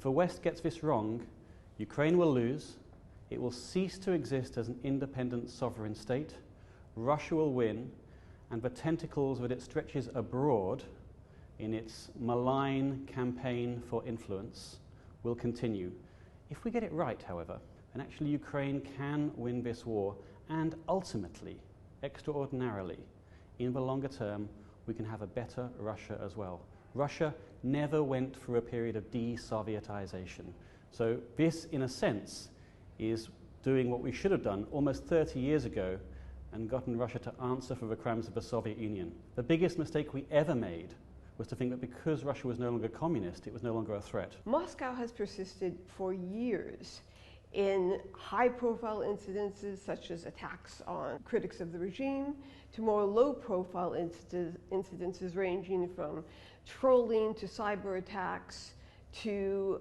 the West gets this wrong, Ukraine will lose, it will cease to exist as an independent sovereign state, Russia will win, and the tentacles that it stretches abroad in its malign campaign for influence will continue. If we get it right, however, and actually Ukraine can win this war, and ultimately, extraordinarily, in the longer term, we can have a better Russia as well. Russia never went through a period of de-Sovietization. So this, in a sense, is doing what we should have done almost 30 years ago and gotten Russia to answer for the crimes of the Soviet Union. The biggest mistake we ever made was to think that because Russia was no longer communist, it was no longer a threat. Moscow has persisted for years in high-profile incidences such as attacks on critics of the regime to more low-profile incidences ranging from trolling to cyber attacks to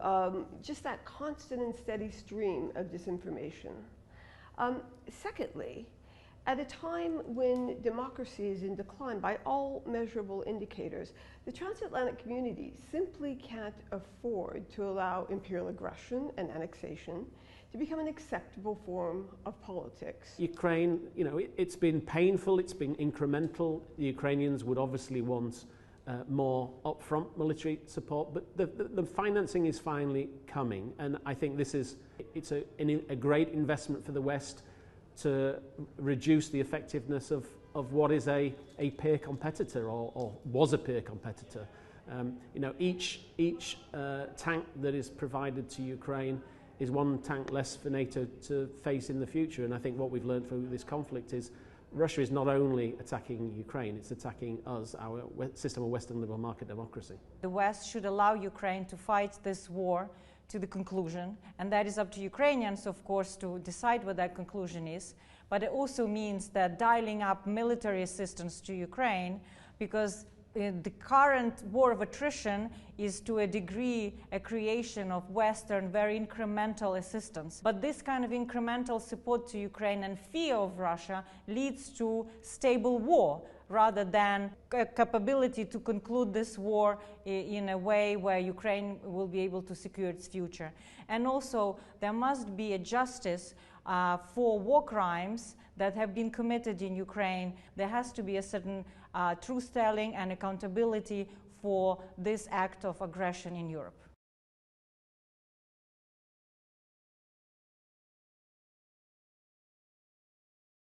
just that constant and steady stream of disinformation. Secondly, at a time when democracy is in decline by all measurable indicators, the transatlantic community simply can't afford to allow imperial aggression and annexation to become an acceptable form of politics. Ukraine, it's been painful, it's been incremental. The Ukrainians would obviously want more upfront military support, but the financing is finally coming, and I think it's a great investment for the West to reduce the effectiveness of what is a peer competitor or was a peer competitor. Each tank that is provided to Ukraine is one tank less for NATO to face in the future, and I think what we've learned through this conflict is Russia is not only attacking Ukraine, it's attacking us, our system of Western liberal market democracy. The West should allow Ukraine to fight this war to the conclusion, and that is up to Ukrainians, of course, to decide what that conclusion is. But it also means that dialing up military assistance to Ukraine, because the current war of attrition is to a degree a creation of Western very incremental assistance. But this kind of incremental support to Ukraine and fear of Russia leads to stable war rather than a capability to conclude this war in a way where Ukraine will be able to secure its future. And also there must be a justice for war crimes that have been committed in Ukraine. There has to be a certain truth-telling and accountability for this act of aggression in Europe.